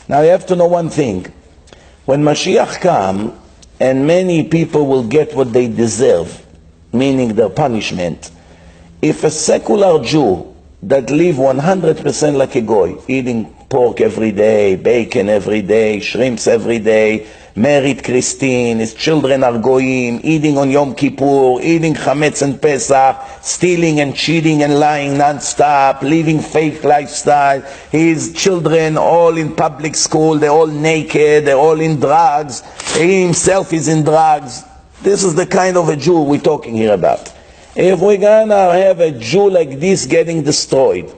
Now you have to know one thing. When Mashiach comes, and many people will get what they deserve, meaning their punishment, if a secular Jew that live 100% like a goy, eating pork every day, bacon every day, shrimps every day, married Christine, his children are goyim, eating on Yom Kippur, eating chametz and Pesach, stealing and cheating and lying non-stop, living fake lifestyle, his children all in public school, they're all naked, they're all in drugs, he himself is in drugs. This is the kind of a Jew we're talking here about. If we're gonna have a Jew like this getting destroyed,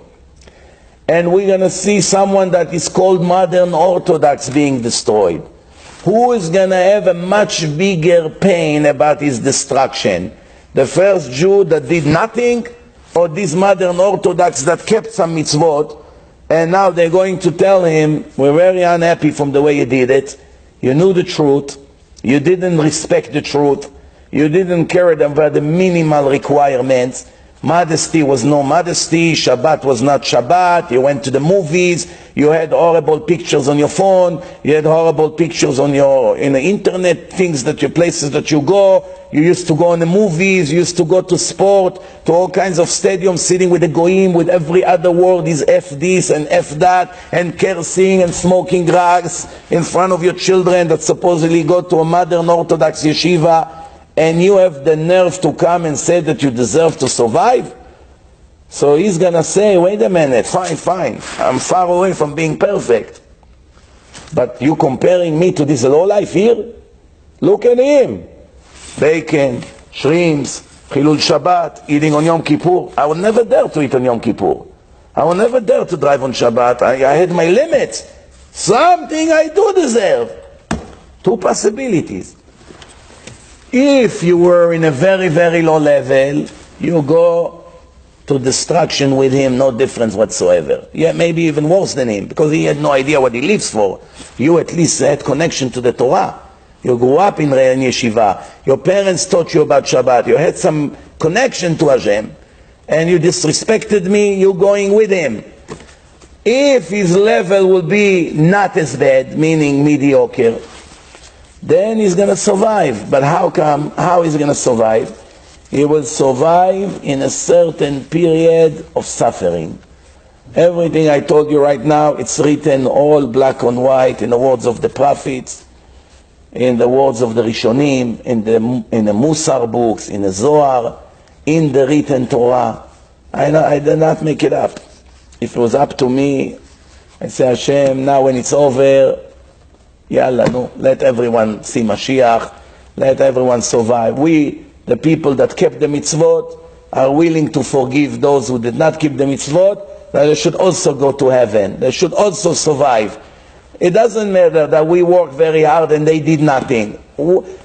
and we're gonna see someone that is called modern Orthodox being destroyed, who is gonna have a much bigger pain about his destruction? The first Jew that did nothing, or this modern Orthodox that kept some mitzvot, and now they're going to tell him, we're very unhappy from the way you did it, you knew the truth, you didn't respect the truth, you didn't care about the minimal requirements, modesty was no modesty, Shabbat was not Shabbat, you went to the movies, you had horrible pictures on your phone, you had horrible pictures on in the internet, things that your places that you go, you used to go in the movies, you used to go to sport, to all kinds of stadiums, sitting with the goyim, with every other word is F this and F that, and cursing and smoking drugs in front of your children that supposedly go to a modern Orthodox yeshiva, and you have the nerve to come and say that you deserve to survive? So he's gonna say, wait a minute, fine, I'm far away from being perfect, but you comparing me to this low life here? Look at him. Bacon, shrimps, Chilul Shabbat, eating on Yom Kippur. I would never dare to eat on Yom Kippur. I would never dare to drive on Shabbat. I had my limits. Something I do deserve. Two possibilities. If you were in a very, very low level, you go to destruction with him, no difference whatsoever. Yeah, maybe even worse than him, because he had no idea what he lives for. You at least had connection to the Torah. You grew up in yeshiva. Your parents taught you about Shabbat. You had some connection to Hashem. And you disrespected me, you're going with him. If his level will be not as bad, meaning mediocre, then he's going to survive. But how come? How is he going to survive? He will survive in a certain period of suffering. Everything I told you right now, it's written all black on white in the words of the prophets, in the words of the Rishonim, in the Musar books, in the Zohar, in the written Torah. I did not make it up. If it was up to me, I'd say, Hashem, now when it's over, Yalla, no, let everyone see Mashiach, let everyone survive. We, the people that kept the mitzvot, are willing to forgive those who did not keep the mitzvot, that they should also go to heaven. They should also survive. It doesn't matter that we worked very hard and they did nothing.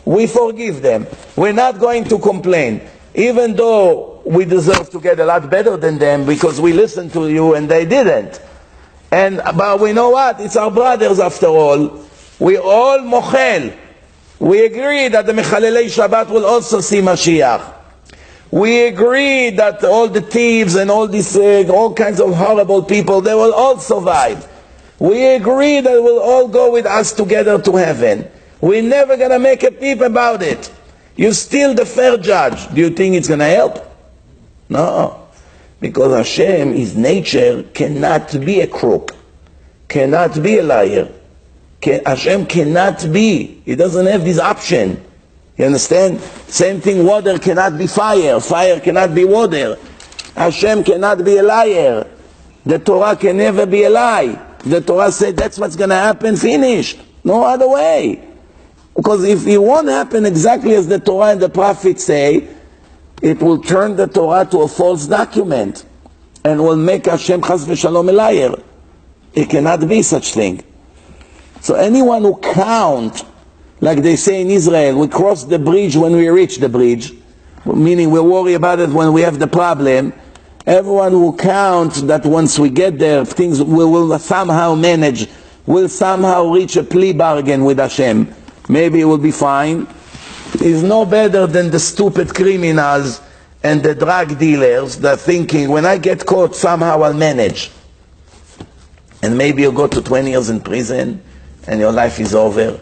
We forgive them. We're not going to complain. Even though we deserve to get a lot better than them because we listened to you and they didn't. But we know what? It's our brothers after all. We all mochel. We agree that the Mechalelei Shabbat will also see Mashiach. We agree that all the thieves and all these all kinds of horrible people, they will all survive. We agree that we'll all go with us together to heaven. We're never going to make a peep about it. You're still the fair judge. Do you think it's going to help? No. Because Hashem, His nature, cannot be a crook, cannot be a liar. Hashem cannot be. He doesn't have this option. You understand? Same thing, water cannot be fire. Fire cannot be water. Hashem cannot be a liar. The Torah can never be a lie. The Torah said that's what's going to happen, finished. No other way. Because if it won't happen exactly as the Torah and the prophets say, it will turn the Torah to a false document and will make Hashem chas v'shalom a liar. It cannot be such thing. So anyone who count, like they say in Israel, we cross the bridge when we reach the bridge, meaning we worry about it when we have the problem. Everyone who counts that once we get there, things will somehow manage, will somehow reach a plea bargain with Hashem. Maybe it will be fine. Is no better than the stupid criminals and the drug dealers that are thinking, when I get caught, somehow I'll manage. And maybe you go to 20 years in prison and your life is over.